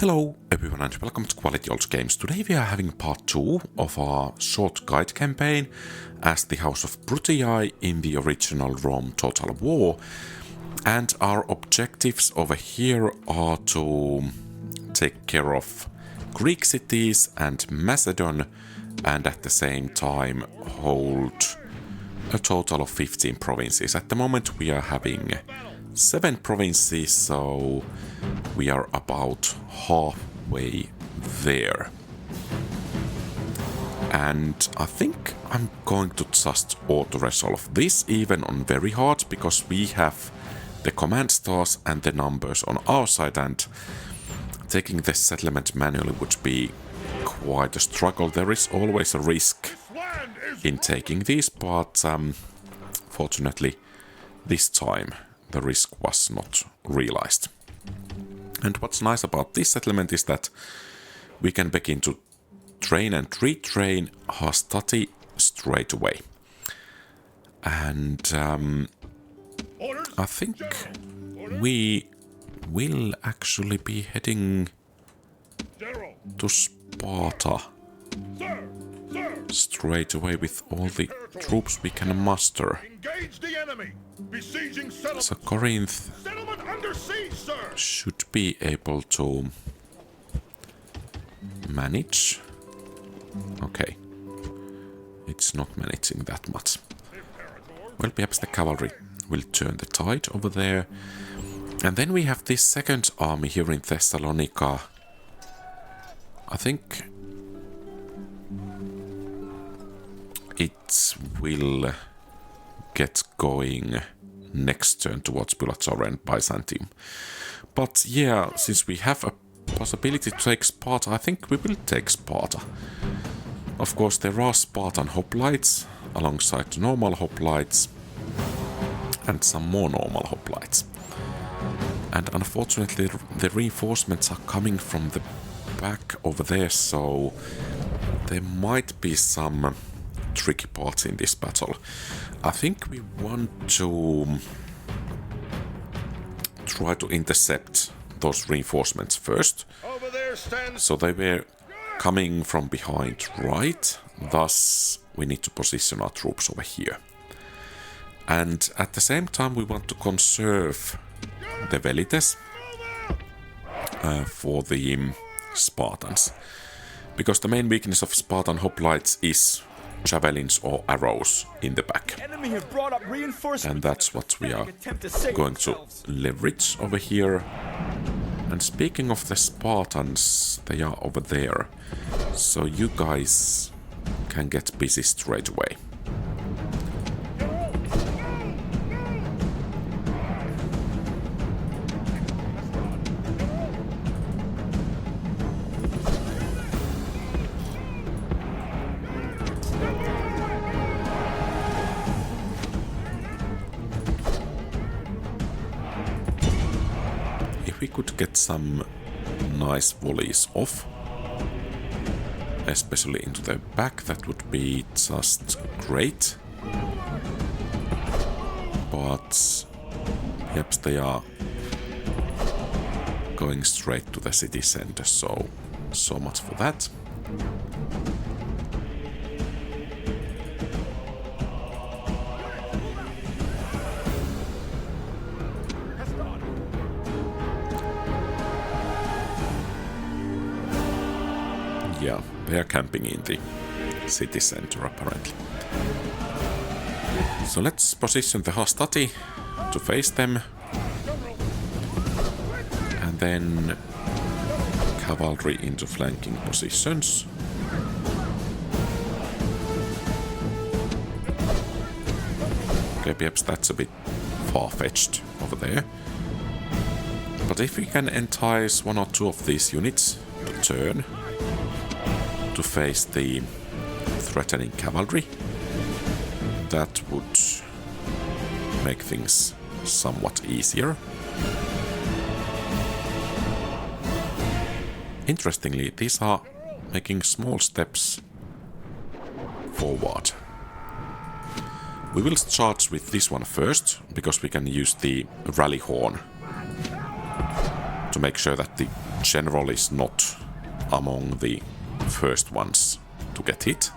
Hello everyone and welcome to Quality Old Games. Today we are having part 2 of our short guide campaign as the House of Brutii in the original Rome Total War. And our objectives over here are to take care of Greek cities and Macedon, and at the same time hold a total of 15 provinces. At the moment we are having 7 provinces, so we are about halfway there. And I think I'm going to just auto-resolve this even on very hard, because we have the command stars and the numbers on our side, and taking the settlement manually would be quite a struggle. There is always a risk in taking these, but fortunately this time the risk was not realized. And what's nice about this settlement is that we can begin to train and retrain Hastati straight away. And I think we will actually be heading to Sparta straight away with all the troops we can muster. So Corinth should be able to manage. Okay, it's not managing that much. Well, perhaps the cavalry will turn the tide over there. And then we have this second army here in Thessalonica. I think it will get going next turn towards Bylazora and Byzantium. But yeah, since we have a possibility to take Sparta, I think we will take Sparta. Of course, there are Spartan hoplites alongside the normal hoplites and some more normal hoplites. And unfortunately, the reinforcements are coming from the back over there, so there might be some tricky parts in this battle. I think we want to try to intercept those reinforcements first. So they were coming from behind, right? Thus we need to position our troops over here. And at the same time we want to conserve the velites for the Spartans. Because the main weakness of Spartan hoplites is javelins or arrows in the back. And that's what we are going to leverage over here. And speaking of the Spartans, they are over there. So you guys can get busy straight away. We could get some nice volleys off, especially into the back, that would be just great. But yep, they are going straight to the city center, so much for that. Yeah, they are camping in the city center apparently. So let's position the Hastati to face them. And then cavalry into flanking positions. Okay, perhaps that's a bit far-fetched over there. But if we can entice 1 or 2 of these units to turn to face the threatening cavalry, that would make things somewhat easier. Interestingly, these are making small steps forward. We will charge with this one first, because we can use the rally horn to make sure that the general is not among the first ones to get hit.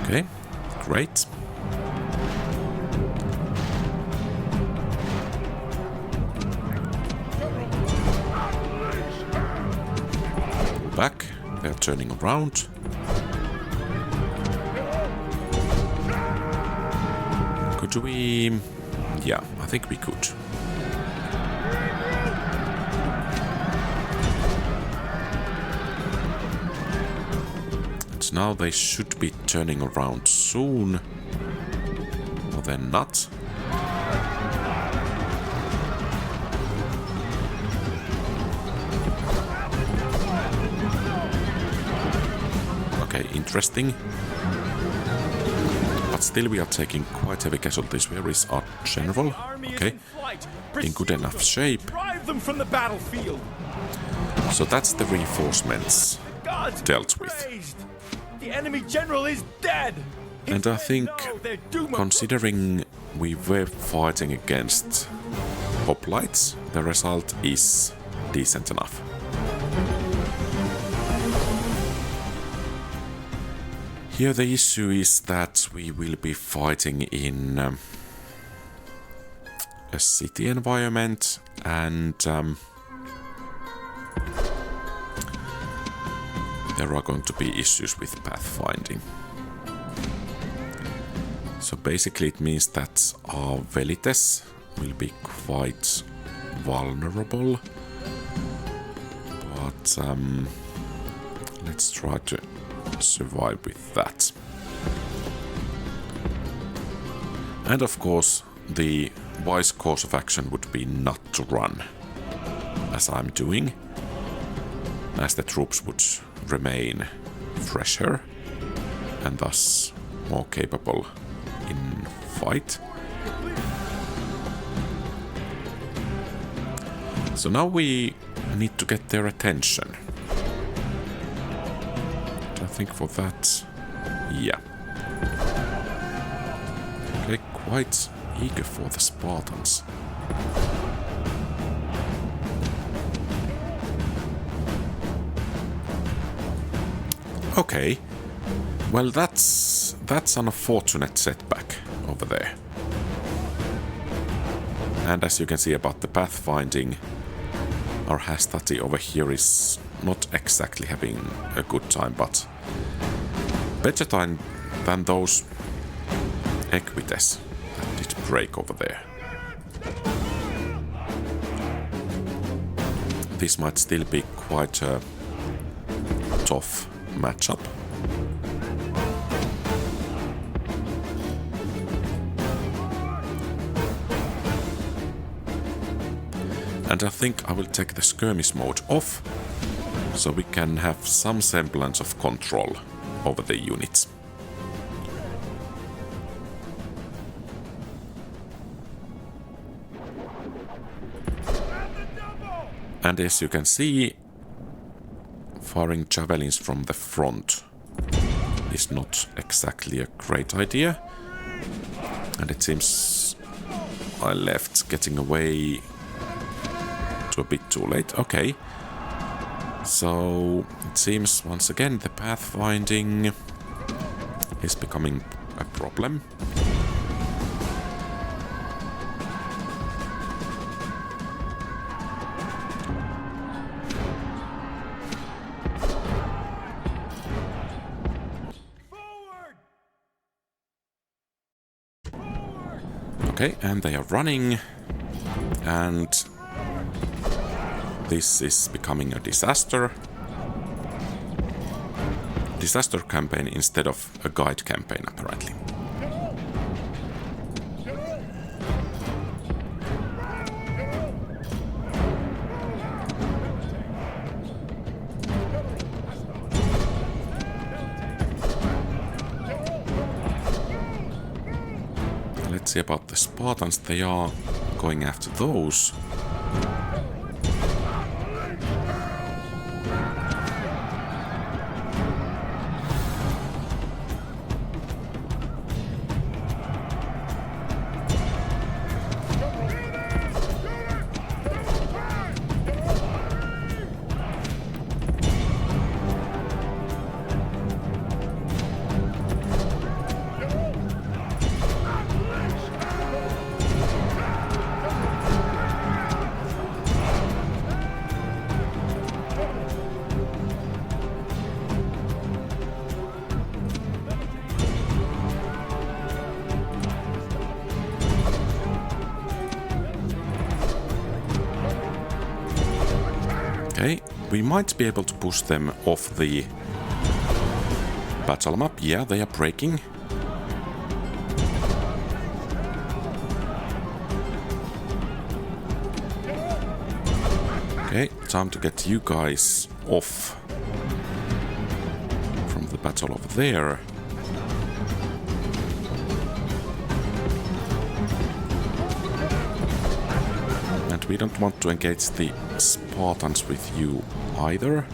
Okay, great. Back, they're turning around. Could we... Yeah, I think we could. And now they should be turning around soon. Or they're not. Okay, interesting. But still we are taking quite heavy casualties. Where is our general? Okay, in good enough shape. So that's the reinforcements dealt with. The enemy general is dead. And I think, considering we were fighting against hoplites, the result is decent enough. Here the issue is that we will be fighting in a city environment, and there are going to be issues with pathfinding. So basically it means that our velites will be quite vulnerable, but let's try to survive with that. And of course, the wise course of action would be not to run, as I'm doing, as the troops would remain fresher and thus more capable in fight. So now we need to get their attention. I think for that, yeah. Okay, quite eager for the Spartans. Okay, well that's an unfortunate setback over there. And as you can see about the pathfinding, our Hastati over here is not exactly having a good time, but better time than those Equites that did break over there. This might still be quite a tough matchup. And I think I will take the skirmish mode off, so we can have some semblance of control over the units. And as you can see, firing javelins from the front is not exactly a great idea. And it seems I left getting away a bit too late. Okay. So it seems once again the pathfinding is becoming a problem. Okay, and they are running, and this is becoming a disaster. Disaster campaign instead of a guide campaign, apparently. Let's see about the Spartans. They are going after those. Okay, we might be able to push them off the battle map. Yeah, they are breaking. Okay, time to get you guys off from the battle over there. And we don't want to engage the Spartans with you either.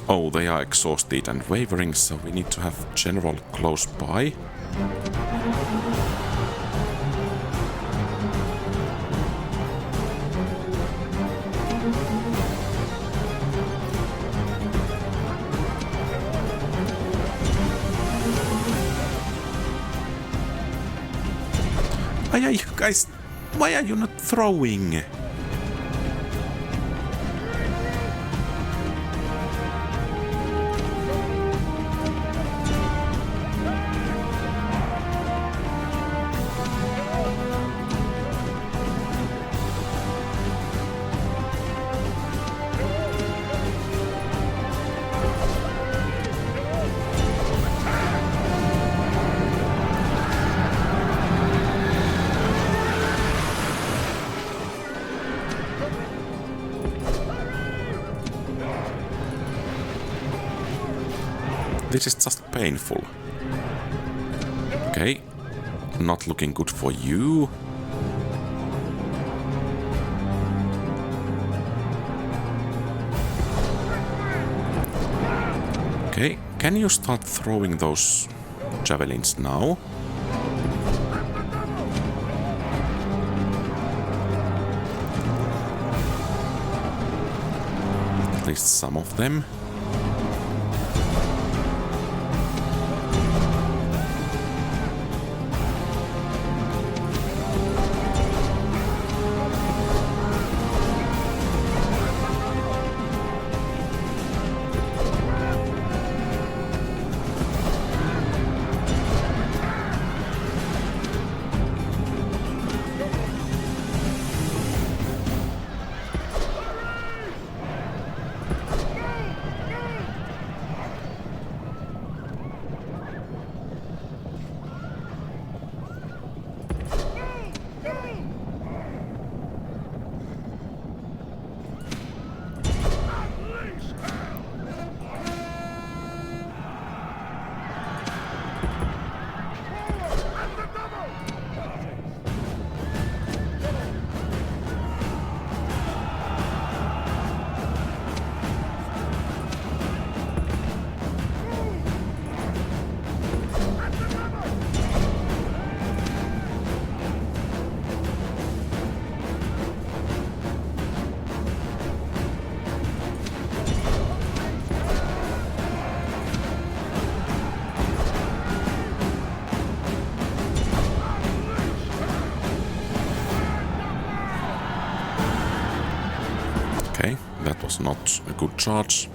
Oh, they are exhausted and wavering, so we need to have general close by. Why are you guys... Why are you not throwing? This is just painful. Okay. Not looking good for you. Okay. Can you start throwing those javelins now? At least some of them. That was not a good charge.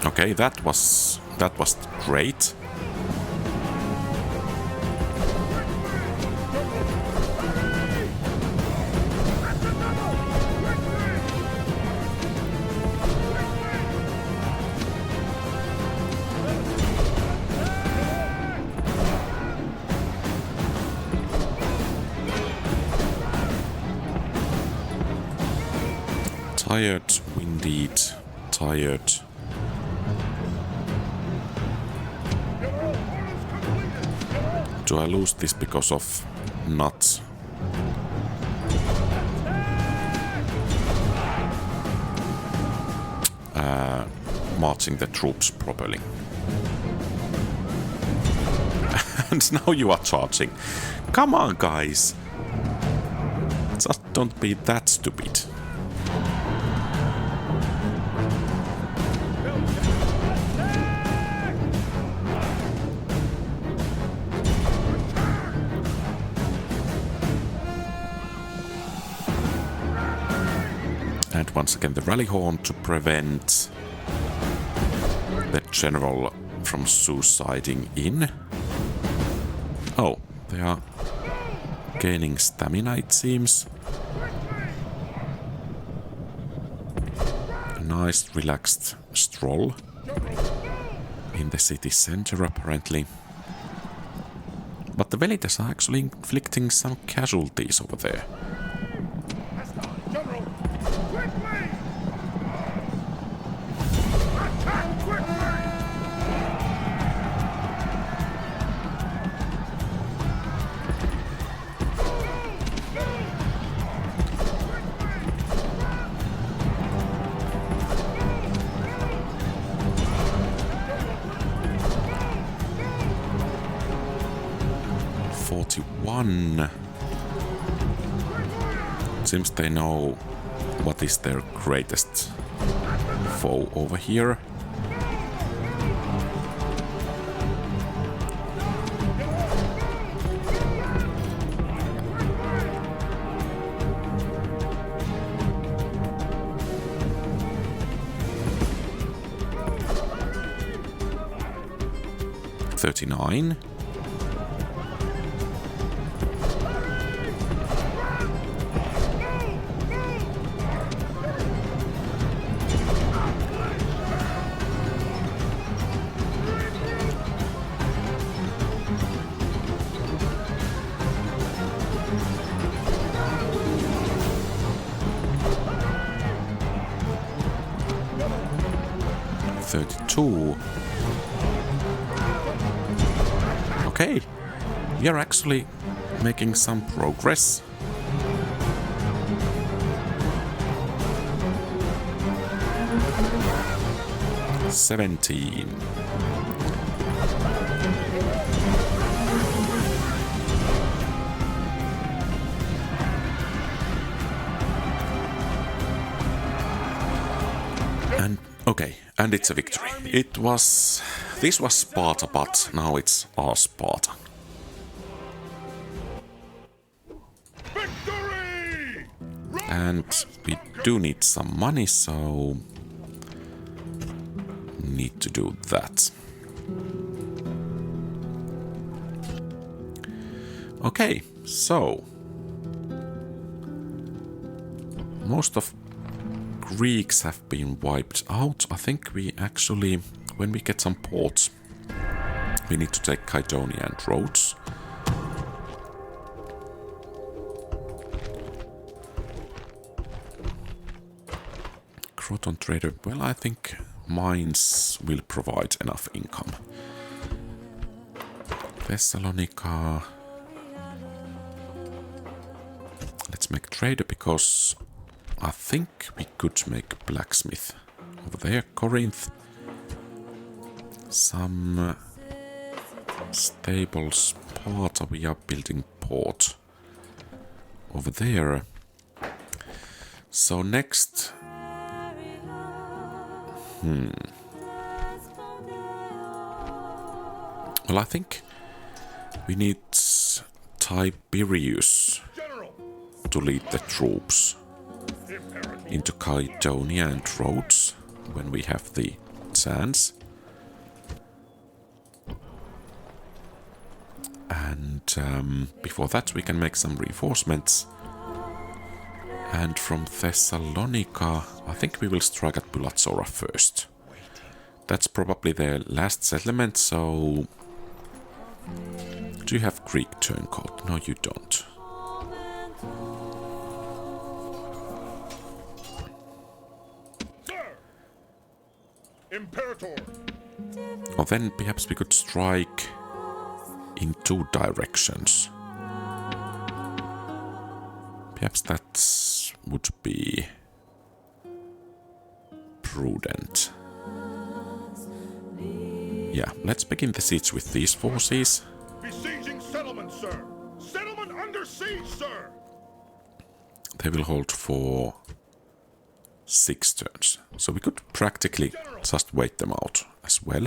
Okay, that was great. Tired, winded, tired. Do I lose this because of not marching the troops properly? And now you are charging. Come on, guys. Just don't be that stupid. And once again the rally horn to prevent the general from suiciding in. Oh, they are gaining stamina, it seems. A nice relaxed stroll in the city center apparently. But the villagers are actually inflicting some casualties over there. 41. Seems they know what is their greatest foe over here. $39. Okay, we are actually making some progress. $17. And okay, and it's a victory. This was Sparta, but now it's our Sparta. Victory! And we do need some money, so need to do that. Okay, so most of Greeks have been wiped out. I think we actually, when we get some ports, we need to take Kydonia and Rhodes. Croton trader, well, I think mines will provide enough income. Thessalonica. Let's make trader because I think we could make blacksmith over there. Corinth. Some stable Sparta. We are building port over there. So next. Well, I think we need Tiberius to lead the troops into Kydonia and Rhodes when we have the chance. And before that we can make some reinforcements. And from Thessalonica, I think we will strike at Bylazora first. That's probably their last settlement, so... Do you have Greek turncoat? No, you don't. Imperator. Or then perhaps we could strike in 2 directions. Perhaps that would be prudent. Yeah, let's begin the siege with these forces. Besieging settlement, sir. Settlement under siege, sir. They will hold for 6 turns. So we could practically just wait them out as well.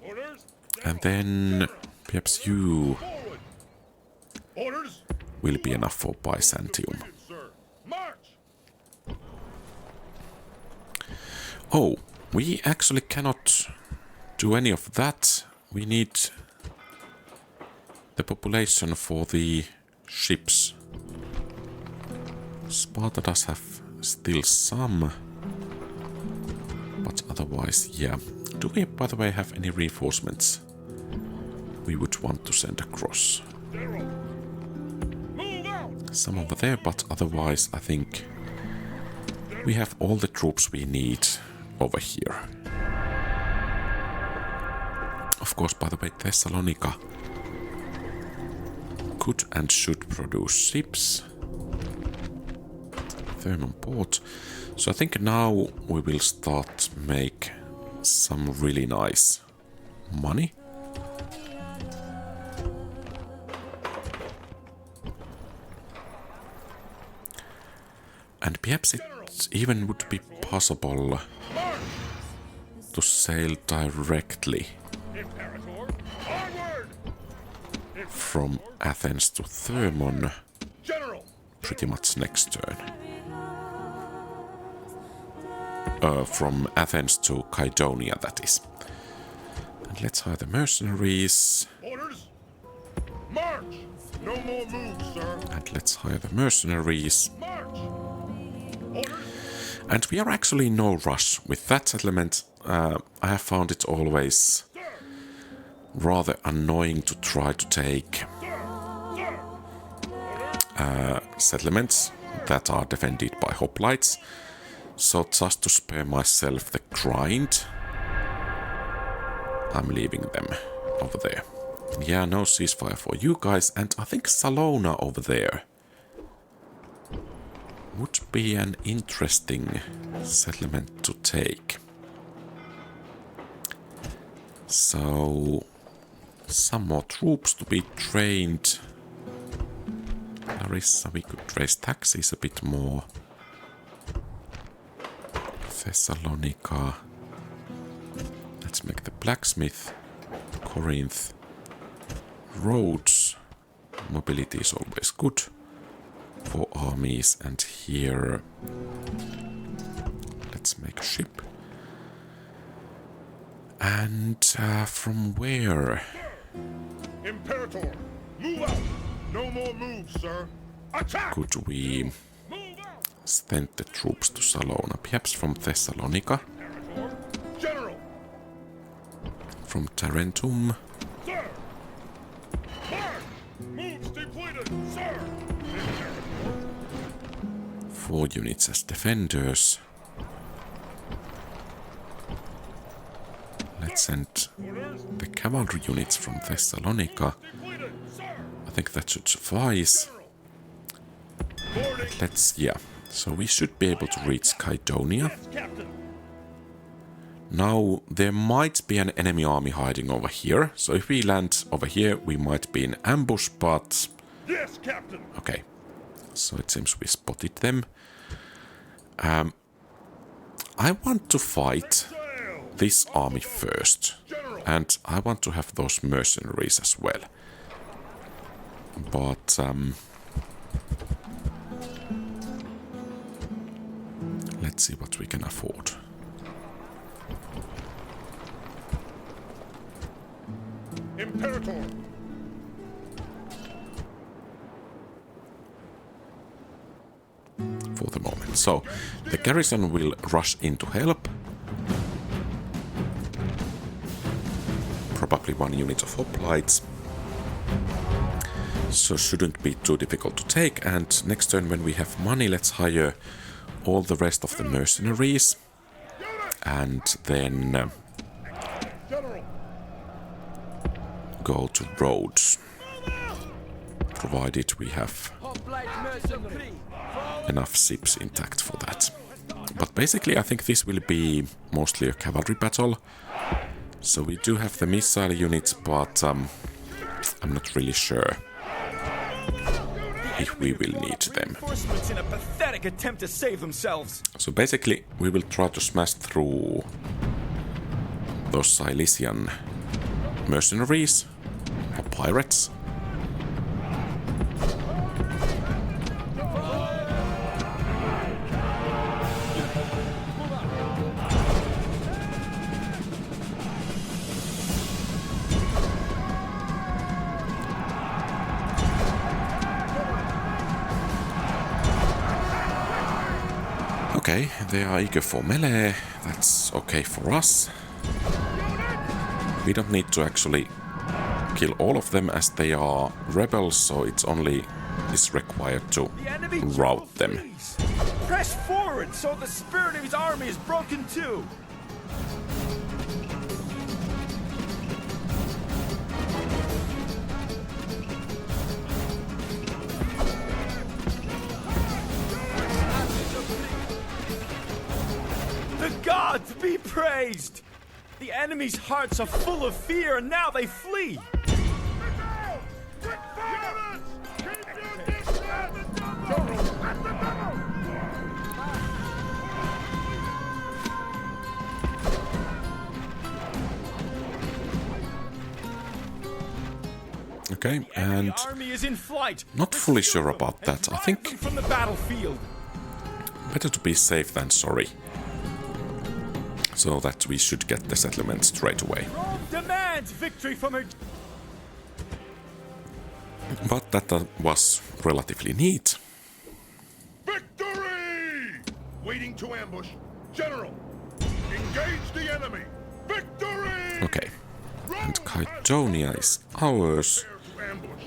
Orders. And then perhaps you Forward. Orders. will be enough for Byzantium. Sir. March. Oh, we actually cannot do any of that. We need the population for the ships. Sparta does have still some, but otherwise, yeah. Do we, by the way, have any reinforcements we would want to send across? General. Move out. Some over there, but otherwise, I think we have all the troops we need over here. Of course, by the way, Thessalonica could and should produce ships. Thermon port. So I think now we will start make some really nice money. And perhaps it even would be possible to sail directly Imperator. Onward. from Athens to Thermon General. pretty much next turn. From Athens to Kydonia, that is. And let's hire the mercenaries. Orders. March. No more moves, sir. And let's hire the mercenaries. March. Orders. And we are actually in no rush with that settlement. I have found it always Sir. rather annoying to try to take Sir. Sir. settlements that are defended by hoplites. So just to spare myself the grind, I'm leaving them over there. Yeah, no ceasefire for you guys, and I think Salona over there would be an interesting settlement to take. So, some more troops to be trained. Larissa, we could raise taxes a bit more. Thessalonica. Let's make the blacksmith. Corinth. Rhodes. Mobility is always good for armies. And here, let's make a ship. And from where? Imperator. Move out. No more moves, sir. Attack. Could we Move out. send the troops to Salona? Perhaps from Thessalonica, Imperator. General. from Tarentum, Sir. March. Moves depleted, sir. Imperator. 4 units as defenders. Let's send Orders. the cavalry units from Thessalonica. Depleted, sir. I think that should suffice. Boarding. Let's, yeah. So we should be able to reach Kydonia. Yes, Captain. Now, there might be an enemy army hiding over here. So if we land over here, we might be in ambush, but... Yes, Captain. Okay. So it seems we spotted them. I want to fight Sail. this army first. General. And I want to have those mercenaries as well. But, let's see what we can afford. Imperator. For the moment. So, the garrison will rush in to help. Probably 1 unit of hoplites. So shouldn't be too difficult to take. And next turn when we have money, let's hire all the rest of the mercenaries. and then General. go to Rhodes, provided we have enough ships intact for that. But basically I think this will be mostly a cavalry battle. So we do have the missile units, but I'm not really sure if we will need them. In a pathetic attempt to save themselves. So basically we will try to smash through those Silesian mercenaries or pirates. Okay, they are eager for melee. That's okay for us. We don't need to actually kill all of them as they are rebels, so it's only is required to rout them. Press forward so the spirit of his army is broken too. The gods be praised! The enemy's hearts are full of fear and now they flee! Okay, and Army is in flight. not fully sure about that. I think From the battlefield. better to be safe than sorry. So that we should get the settlement straight away. Rome demands victory from her. But that was relatively neat. Victory! Waiting to ambush. General, engage the enemy. Victory! Okay, and Kydonia is ours. Prepare to ambush.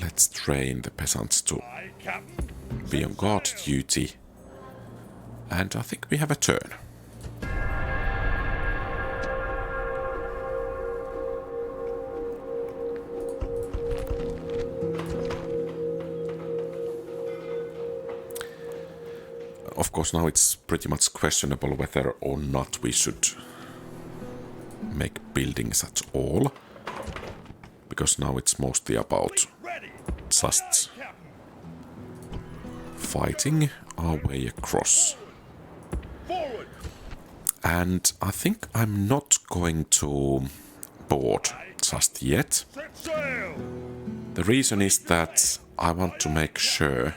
Let's train the peasants to Aye, Captain. be on guard duty. And I think we have a turn. Of course, now it's pretty much questionable whether or not we should make buildings at all. Because now it's mostly about Ready. just Captain. fighting our way across. Forward. And I think I'm not going to board just yet. Set sail. The reason is that I want to make sure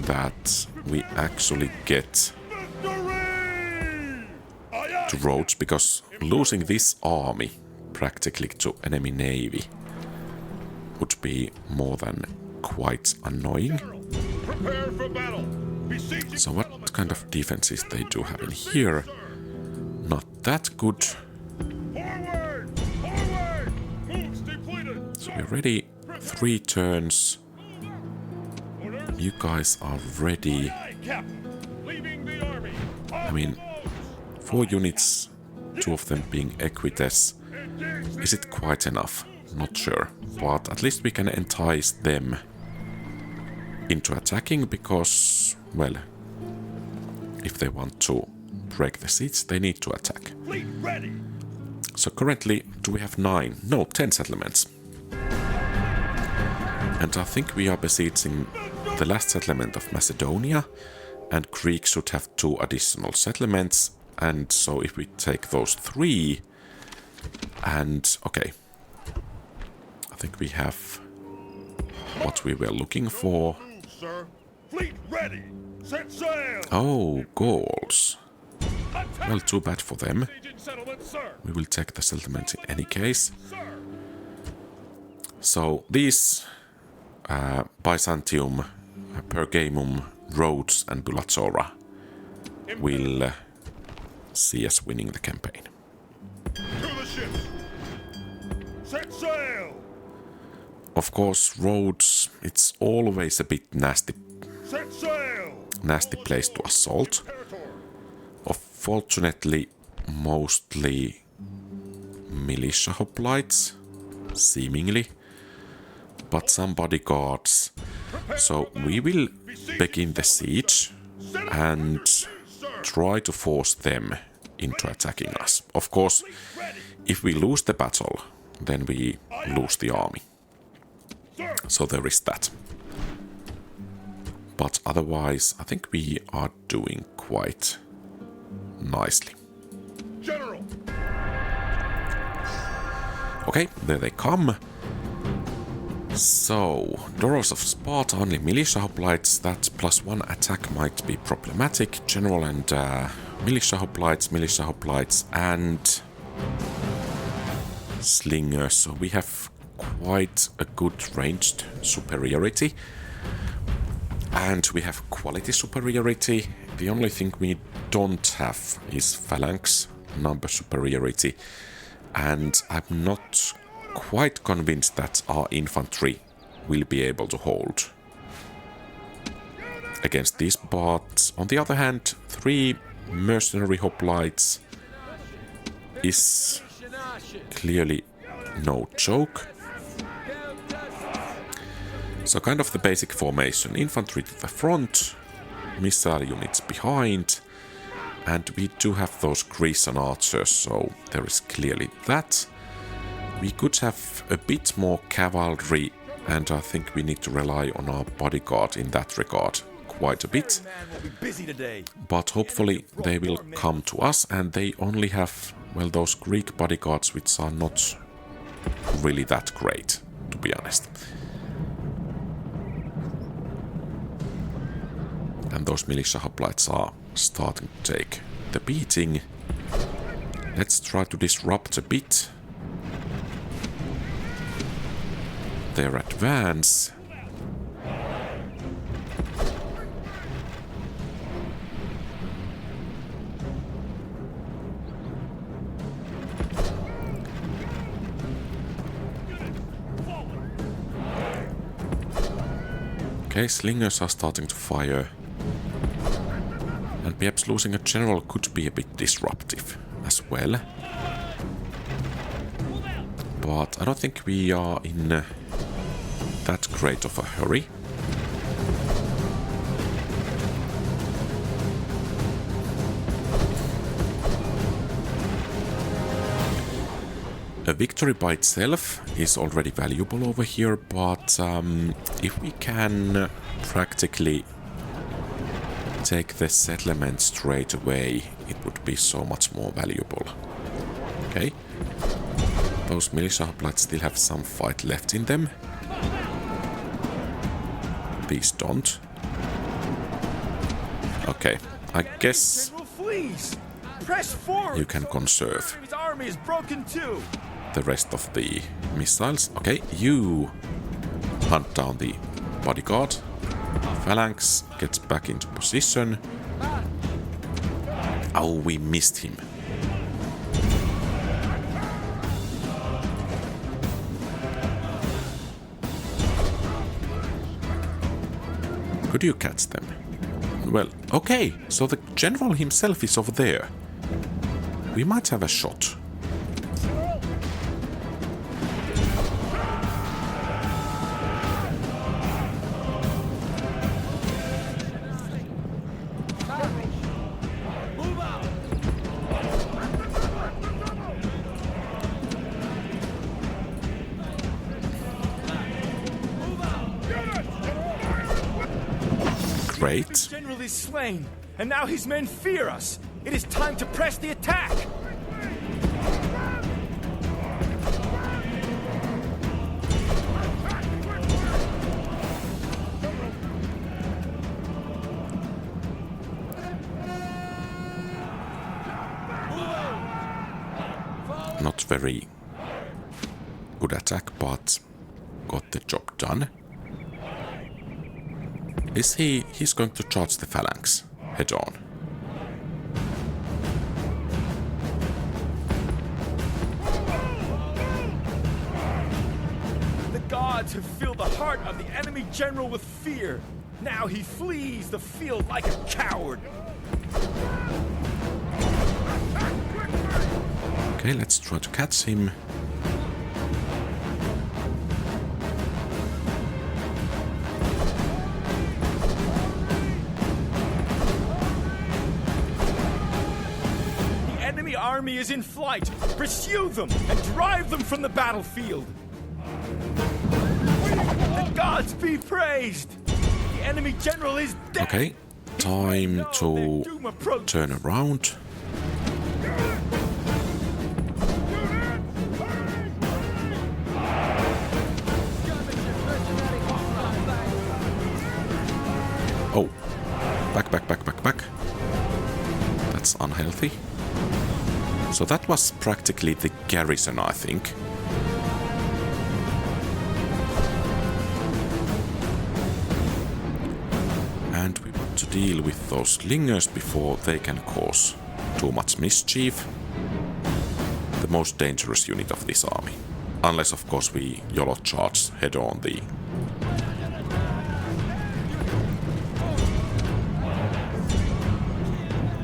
that we actually get Victory! Aye, to aye. Rhodes, because losing this army practically to enemy navy would be more than quite annoying. Prepare for battle. Besieging So what kind of defenses they do have in here? Not that good. Forward! Forward! Moves depleted. So we're ready. 3 turns. Orders. You guys are ready. Aye, Captain. Leaving the army. I mean, 4 units, 2 of them being equites. Is it quite enough? Not sure. But at least we can entice them into attacking because, well, if they want to break the siege, they need to attack. Fleet ready. So currently, do we have 9? No, 10 settlements. And I think we are besieging the last settlement of Macedonia, and Greek should have 2 additional settlements. And so if we take those 3, and okay, I think we have what we were looking for. Move, sir. Fleet ready. Set sail. Oh, Gauls. Attack. Well, too bad for them. Besieging settlement, sir. We will take the settlement in any case. Sir. So these Byzantium, Pergamum, Rhodes and Bylazora will see us winning the campaign. To the ships. Set sail. Of course, Rhodes, it's always a bit nasty Set sail. place to assault. Imperator. Fortunately, mostly militia hoplites, seemingly, but some bodyguards. So we will begin the siege and try to force them into attacking us. Of course, if we lose the battle, then we lose the army. So there is that. But otherwise, I think we are doing quite nicely. General! Okay, there they come. So, Doros of Sparta, only militia hoplites. That +1 attack might be problematic. General and militia hoplites, and slingers. So we have quite a good ranged superiority. And we have quality superiority. The only thing we don't have is phalanx number superiority. And I'm not quite convinced that our infantry will be able to hold against this. But on the other hand, 3 mercenary hoplites is clearly no joke. So kind of the basic formation. Infantry to the front, missile units behind, and we do have those Grecian archers, so there is clearly that. We could have a bit more cavalry, and I think we need to rely on our bodyguard in that regard quite a bit. But hopefully they will come to us, and they only have, well, those Greek bodyguards, which are not really that great, to be honest. And those militia hoplites are starting to take the beating. Let's try to disrupt a bit their advance. Okay, slingers are starting to fire. And perhaps losing a general could be a bit disruptive as well. But I don't think we are in that great of a hurry. A victory by itself is already valuable over here, but if we can practically take the settlement straight away, it would be so much more valuable. Okay. Those militia hoplites still have some fight left in them. These don't. Okay, I guess you can conserve the rest of the missiles. Okay, you hunt down the bodyguard. Phalanx gets back into position. Oh, we missed him. Could you catch them? Well, okay, so the general himself is over there. We might have a shot. Great. The general is slain, and now his men fear us. It is time to press the attack. Not very good attack, but got the job done. Is he's going to charge the phalanx head on? The gods have filled the heart of the enemy general with fear. Now he flees the field like a coward. Okay, let's try to catch him. The enemy army is in flight. Pursue them and drive them from the battlefield. The gods be praised. The enemy general is dead. Okay, time to turn around. Oh, back. That's unhealthy. So that was practically the garrison, I think. And we want to deal with those slingers before they can cause too much mischief. The most dangerous unit of this army. Unless, of course, we YOLO charge head on the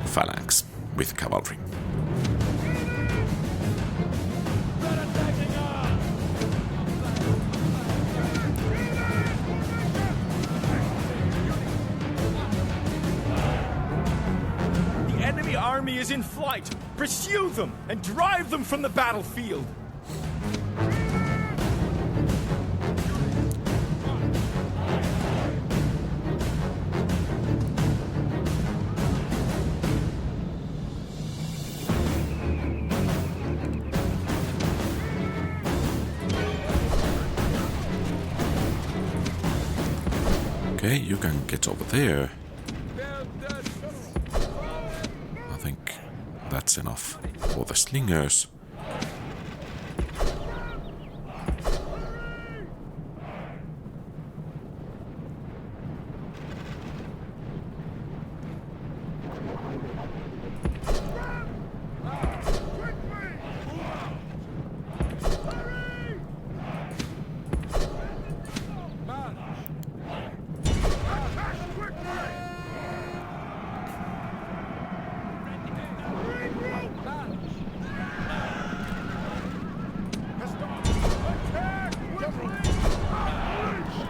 phalanx with cavalry. The enemy army is in flight. Pursue them and drive them from the battlefield. Okay, you can get over there. I think that's enough for the slingers.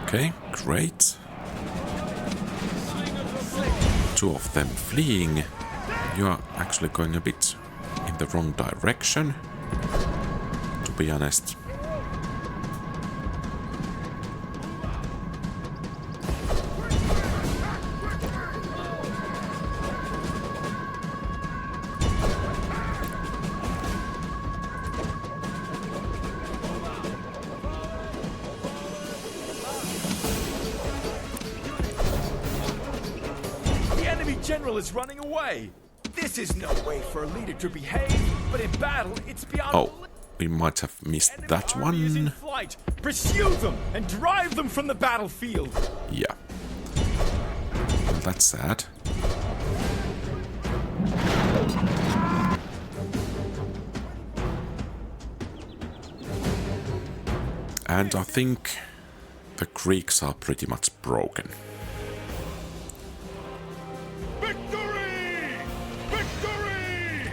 Okay, great. Two of them fleeing. You are actually going a bit in the wrong direction, to be honest. General is running away. This is no way for a leader to behave, but in battle, it's beyond. Oh, we might have missed that Enemy army is in one. flight. Pursue them and drive them from the battlefield. Yeah. Well, that's sad. And I think the Greeks are pretty much broken. Victory! Victory!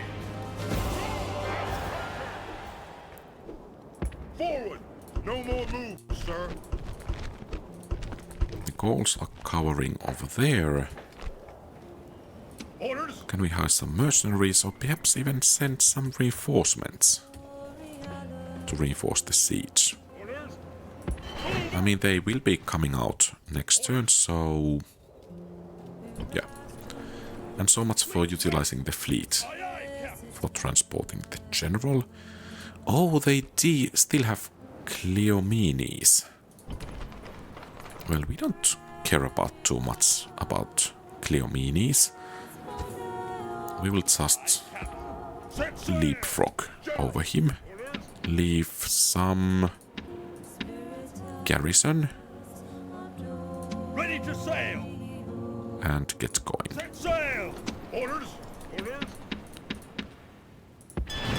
Forward! No more moves, sir. The Gauls are cowering over there. Orders? Can we hire some mercenaries or perhaps even send some reinforcements to reinforce the siege? Orders? I mean, they will be coming out next turn, so yeah. And so much for utilizing the fleet Aye, aye, Captain. for transporting the general. Oh, they still have Cleomenes. Well, we don't care about too much about Cleomenes. We will just Set sail. leapfrog over him. Orders? Leave some garrison Ready to sail. and get going. Set sail. Orders? Orders?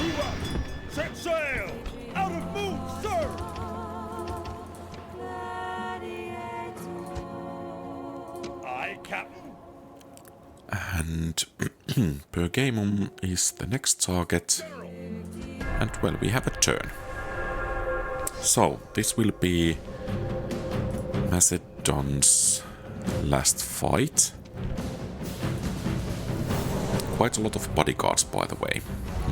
Move up. Set sail. Out of move, sir. Aye, Captain. And Pergamum is the next target. And well, we have a turn. So, this will be Macedon's last fight. Quite a lot of bodyguards, by the way.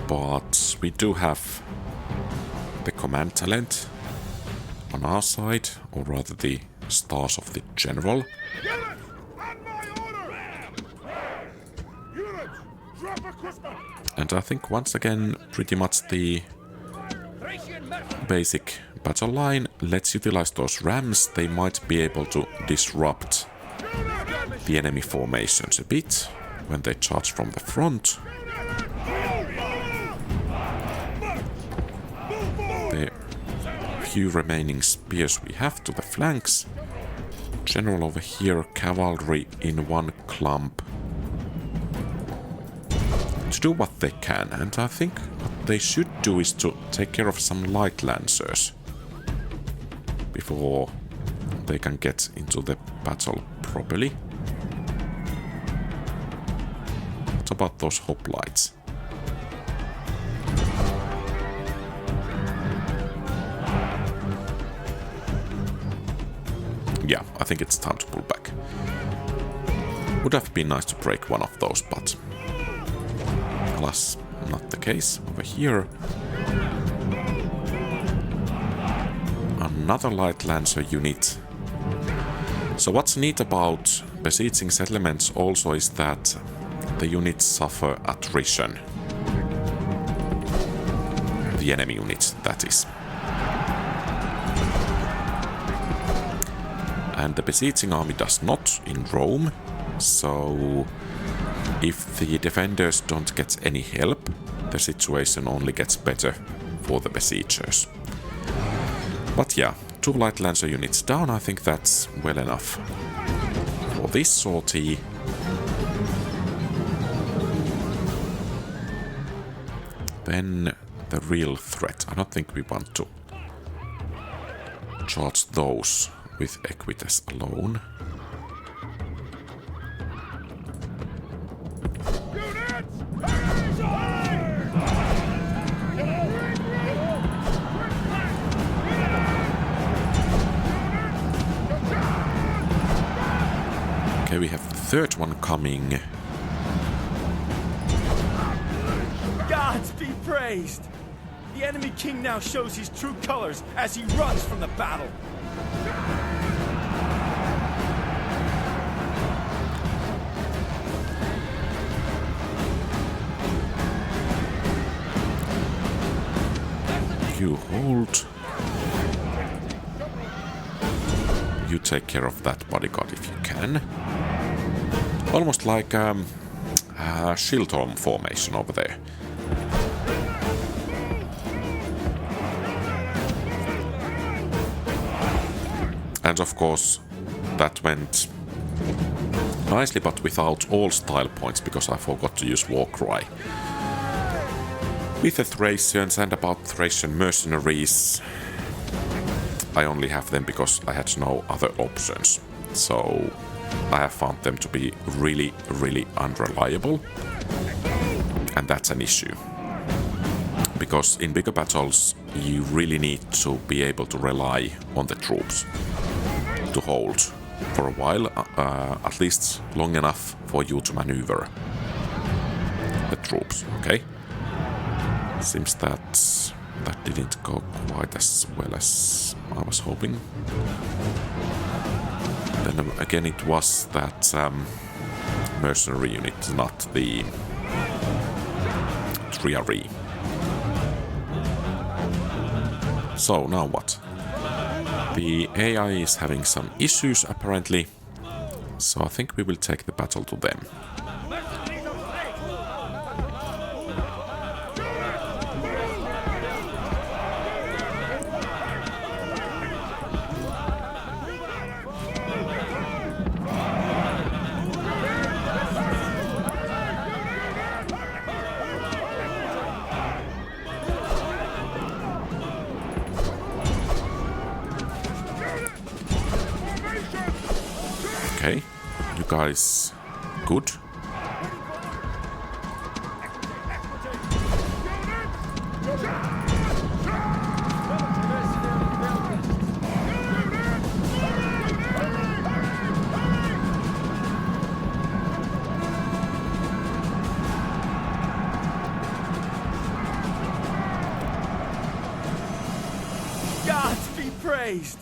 But we do have the command talent on our side, or rather the stars of the general. Units, on my order! Units, drop equipment! And I think once again, pretty much the basic battle line. Let's utilize those rams. They might be able to disrupt the enemy formations a bit when they charge from the front. The few remaining spears we have to the flanks. General over here, cavalry in one clump. To do what they can, and I think what they should do is to take care of some light lancers before they can get into the battle properly. What about those hoplites? Yeah, I think it's time to pull back. Would have been nice to break one of those, but alas, not the case. Over here, another light lancer unit. So what's neat about besieging settlements also is that the units suffer attrition. The enemy units, that is. And the besieging army does not in Rome, so if the defenders don't get any help, the situation only gets better for the besiegers. But yeah, 2 light lancer units down, I think that's well enough for this sortie. Then the real threat. I don't think we want to charge those with Equites alone. Okay, we have the third one coming. Gods be praised! The enemy king now shows his true colors as he runs from the battle. You hold. You take care of that bodyguard if you can. Almost like a Shieldholm formation over there. And of course, that went nicely, but without all style points, because I forgot to use War Cry. With the Thracians and about Thracian mercenaries, I only have them because I had no other options. So I have found them to be really, really unreliable. And that's an issue. Because in bigger battles, you really need to be able to rely on the troops to hold for a while, at least long enough for you to maneuver the troops, okay? Seems that didn't go quite as well as I was hoping. Then again, it was that mercenary unit, not the triarchy. So now what? The AI is having some issues apparently, so I think we will take the battle to them. Okay, you guys good? praised!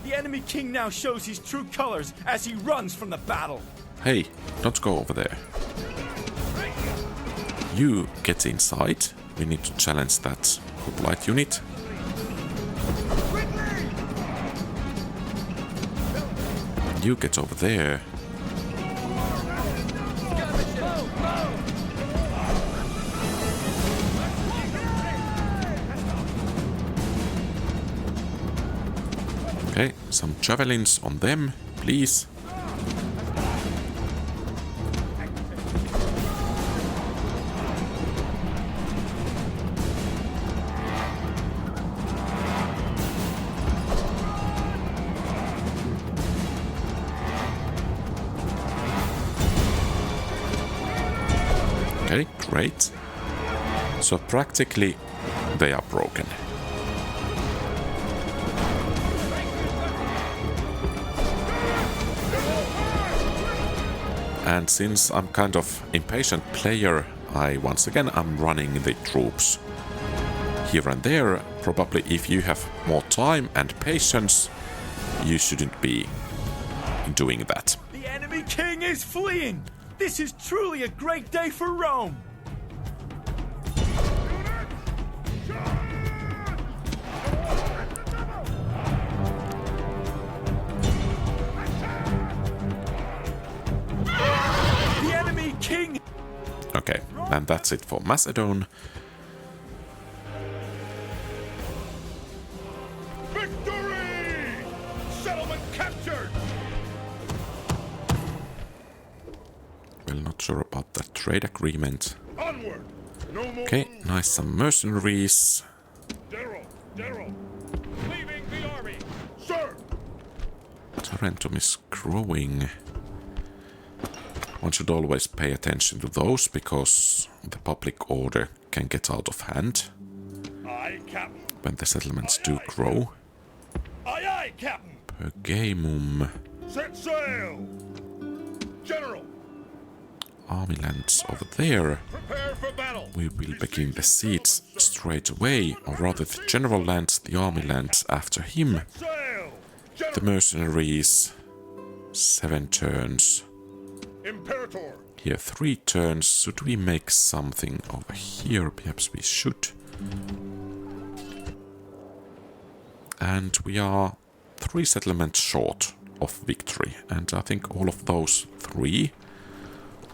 The enemy king now shows his true colors as he runs from the battle. Hey, don't go over there. You get inside. We need to challenge that hoplite unit. You get over there. Okay, some javelins on them, please. Okay, great. So practically they are broken. And since I'm kind of impatient player, I once again am running the troops here and there. Probably if you have more time and patience, you shouldn't be doing that. The enemy king is fleeing! This is truly a great day for Rome! The enemy king! Okay, and that's it for Macedon. Victory! Settlement captured! Well, not sure about that trade agreement. Onward! No more Okay, moves, nice, some mercenaries. Daryl! Leaving the army! Sir! Tarentum is growing. One should always pay attention to those, because the public order can get out of hand Aye, Captain! when the settlements do grow. Aye, Captain! Pergamum, Set sail! General! army lands over there. Prepare for battle! We will begin the siege straight away, or rather the general lands, the army lands after him. Sail! The mercenaries, 7 turns. Imperator! Here 3 turns. Should we make something over here? Perhaps we should. And we are 3 settlements short of victory. And I think all of those 3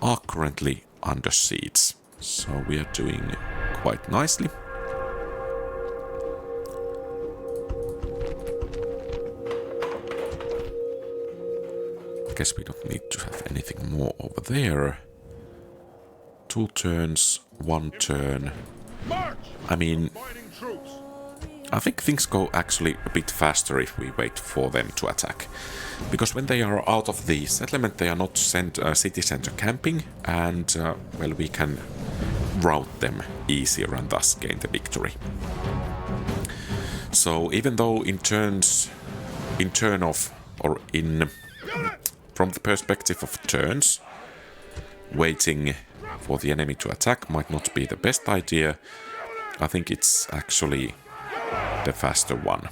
are currently under siege. So we are doing quite nicely. Guess we don't need to have anything more over there. 2 turns, 1 turn. March! I mean, Fighting troops! I think things go actually a bit faster if we wait for them to attack. Because when they are out of the settlement, they are not city center camping, and well, we can rout them easier and thus gain the victory. So even though from the perspective of turns, waiting for the enemy to attack might not be the best idea, I think it's actually the faster one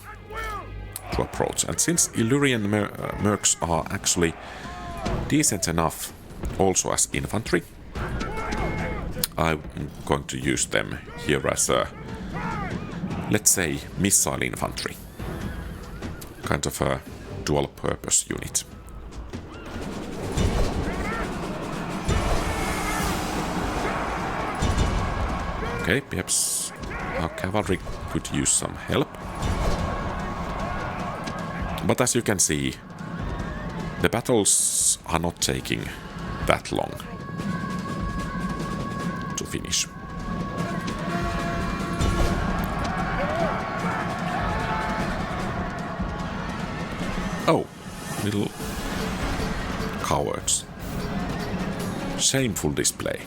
to approach. And since Illyrian mercs are actually decent enough also as infantry, I'm going to use them here as a, let's say, missile infantry. Kind of a dual purpose unit. Okay, perhaps our cavalry could use some help. But as you can see, the battles are not taking that long to finish. Oh, little cowards. Shameful display.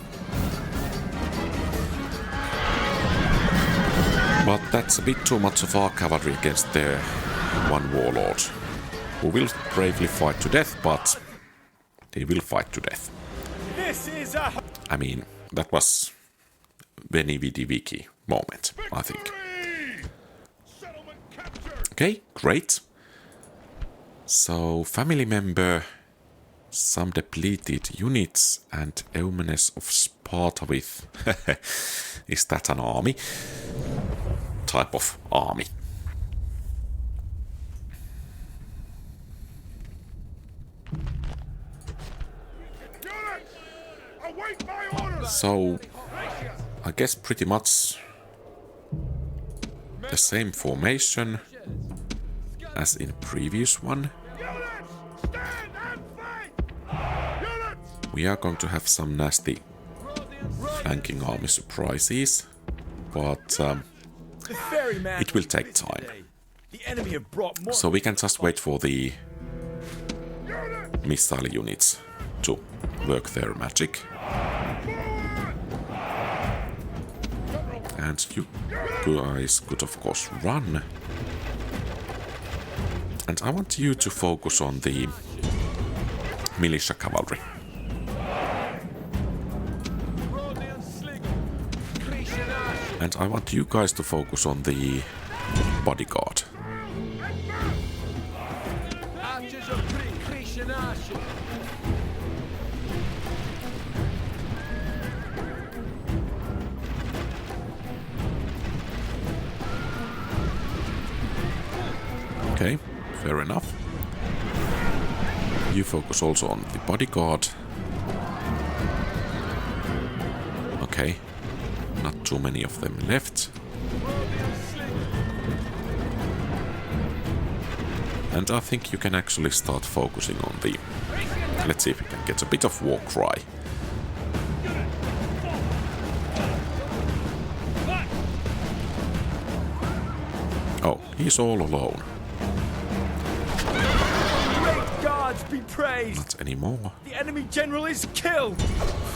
But that's a bit too much of our cavalry against their one warlord, who will bravely fight to death, but he will fight to death. This is a... I mean, that was Veni Vidi Vici moment, I think. Victory! Settlement captured! Okay, great. So, family member, some depleted units, and Eumenes of Sparta with... Is that an army? Type of army. Await my orders! So, I guess pretty much the same formation as in previous one. Stand and fight! Units! We are going to have some nasty flanking army surprises, but The ferryman it will was take busy time. today. The enemy have brought more. So we can just wait for the missile units to work their magic. And you guys could of course run. And I want you to focus on the militia cavalry. And I want you guys to focus on the bodyguard. Okay, fair enough. You focus also on the bodyguard. Okay, not too many of them left. And I think you can actually start focusing on the... Let's see if we can get a bit of war cry. Oh, he's all alone. Great gods be praised! Not anymore. The enemy general is killed!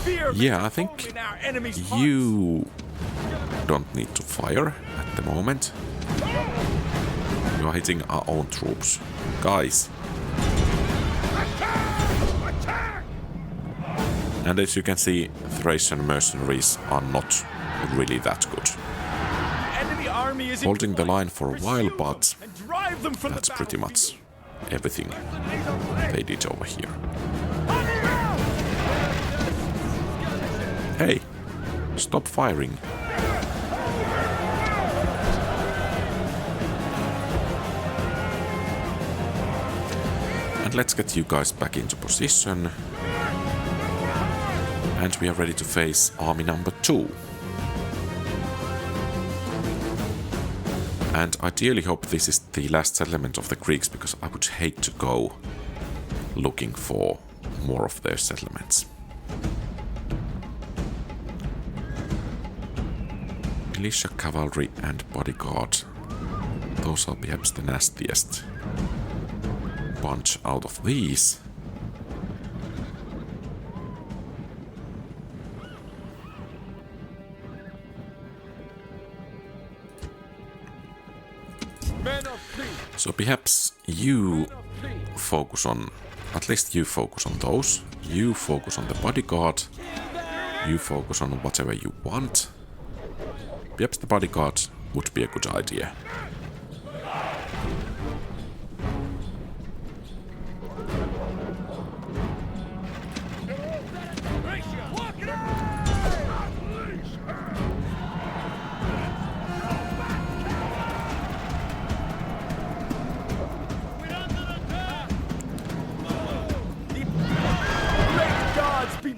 Fear Yeah, I makes think home in our enemy's hearts. you don't need to fire at the moment. You are hitting our own troops. Guys. And as you can see, Thracian mercenaries are not really that good. The enemy army is Holding the line for a Pursue while, them but and drive them from that's the pretty much everything they did over here. Hey, stop firing. And let's get you guys back into position. And we are ready to face army number 2. And I ideally hope this is the last settlement of the Greeks, because I would hate to go looking for more of their settlements. Militia, cavalry and bodyguard. Those are perhaps the nastiest bunch out of these. So perhaps you focus on, at least you focus on those. You focus on the bodyguard. You focus on whatever you want. Perhaps the bodyguard would be a good idea.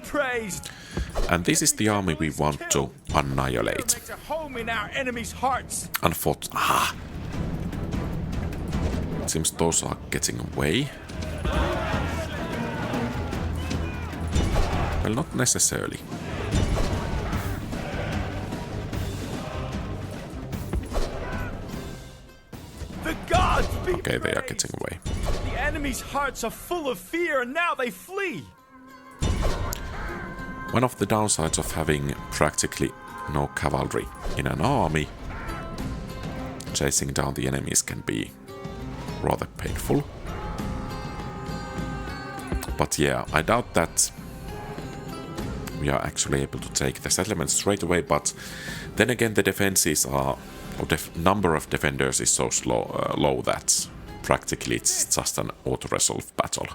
Praised. And this is the army we want to annihilate. Makes a home in our enemy's hearts. Unfortunately, it seems those are getting away. Well, not necessarily. The gods be Okay, they are praised. getting away. The enemy's hearts are full of fear, and now they flee. One of the downsides of having practically no cavalry in an army, chasing down the enemies can be rather painful. But yeah, I doubt that we are actually able to take the settlement straight away, but then again the defenses are or number of defenders is so low that practically it's just an auto-resolve battle.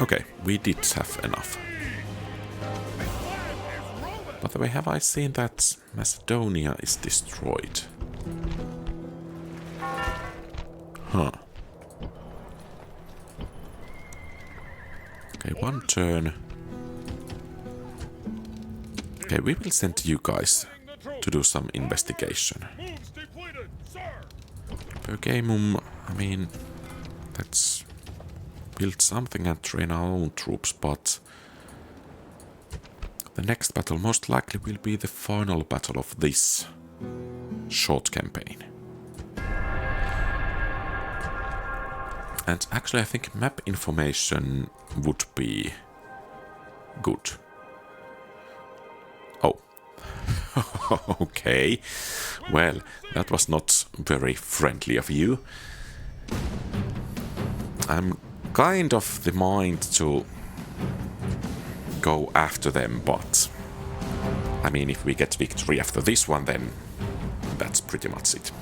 Okay, we did have enough. By the way, have I seen that Macedonia is destroyed? Huh. Okay, one turn. Okay, we will send you guys to do some investigation. Pergamum, I mean, let's build something and train our own troops, but the next battle most likely will be the final battle of this short campaign. And actually I think map information would be good. Oh. Okay. Well, that was not very friendly of you. I'm kind of the mind to go after them, but I mean, if we get victory after this one, then that's pretty much it.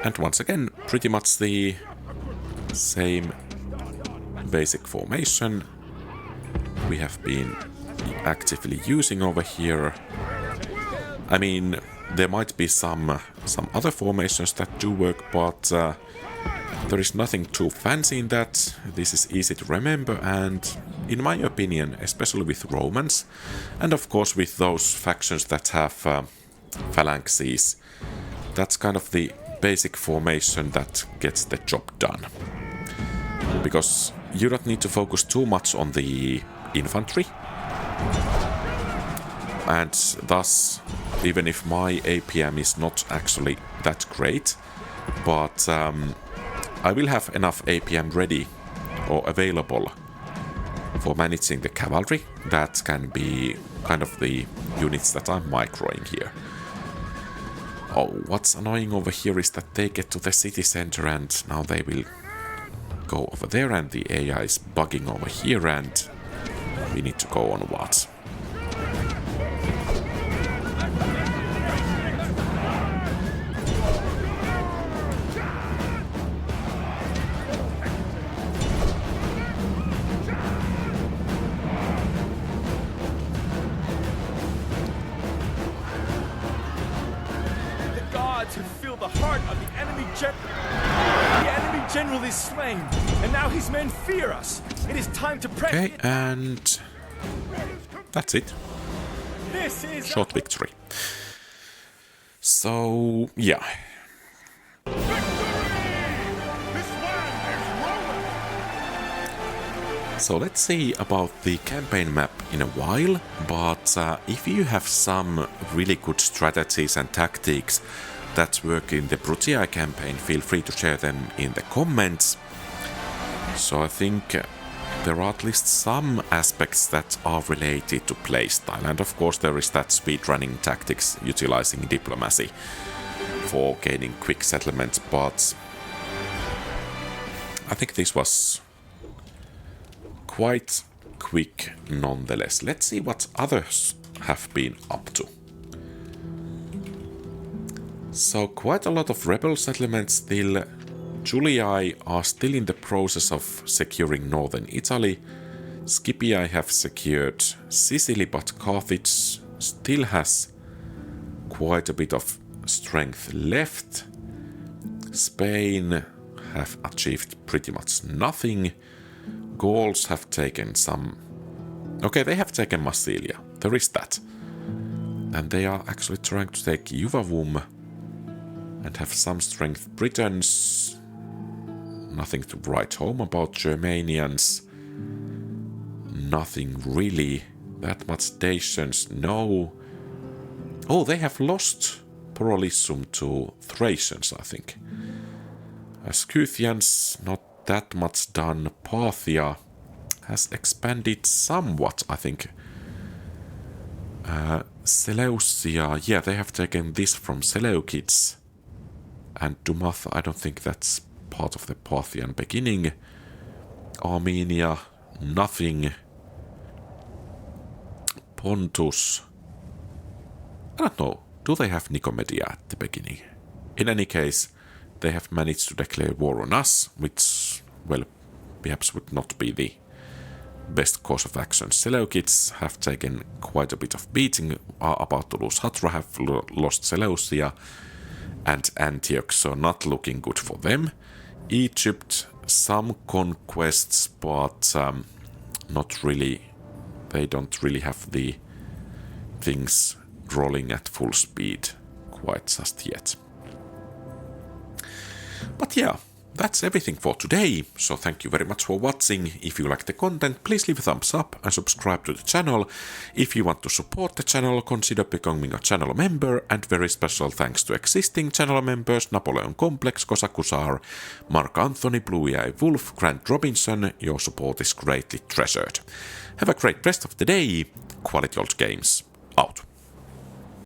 And once again, pretty much the same basic formation we have been actively using over here. I mean, there might be some other formations that do work, but there is nothing too fancy in that. This is easy to remember, and in my opinion, especially with Romans, and of course with those factions that have phalanxes, that's kind of the basic formation that gets the job done. Because you don't need to focus too much on the infantry, and thus, even if my APM is not actually that great, but I will have enough APM ready or available for managing the cavalry. That can be kind of the units that I'm microing here. Oh, what's annoying over here is that they get to the city center and now they will go over there, and the AI is bugging over here, and we need to go onwards. To feel the heart of the enemy general. The enemy general is slain, and now his men fear us. It is time to press. Okay, and that's it. This is short victory. So, yeah. So let's see about the campaign map in a while, but if you have some really good strategies and tactics that work in the Brutii campaign, feel free to share them in the comments. So I think there are at least some aspects that are related to playstyle, and of course there is that speedrunning tactics utilizing diplomacy for gaining quick settlements, but I think this was quite quick nonetheless. Let's see what others have been up to. So quite a lot of rebel settlements still. Julii are still in the process of securing northern Italy. Scipii have secured Sicily, but Carthage still has quite a bit of strength left. Spain have achieved pretty much nothing. Gauls have taken some... Okay, they have taken Massilia. There is that. And they are actually trying to take Juvavum and have some strength. Britons... Nothing to write home about. Germanians... Nothing really. That much Dacians, no. Oh, they have lost Porolissum to Thracians, I think. Scythians, not that much done. Parthia has expanded somewhat, I think. Seleucia, yeah, they have taken this from Seleucids. And Dumath, I don't think that's part of the Parthian beginning. Armenia, nothing. Pontus. I don't know. Do they have Nicomedia at the beginning? In any case, they have managed to declare war on us, which, well, perhaps would not be the best course of action. Seleucids have taken quite a bit of beating, are about to lose Hatra, have lost Seleucia and Antioch, so not looking good for them. Egypt, some conquests, but not really. They don't really have the things rolling at full speed quite just yet. But yeah, that's everything for today, so thank you very much for watching. If you like the content, please leave a thumbs up and subscribe to the channel. If you want to support the channel, consider becoming a channel member, and very special thanks to existing channel members Napoleon Complex, Kosakusar, Mark Anthony, Blue Eye Wolf, Grant Robinson. Your support is greatly treasured. Have a great rest of the day. Quality Old Games out.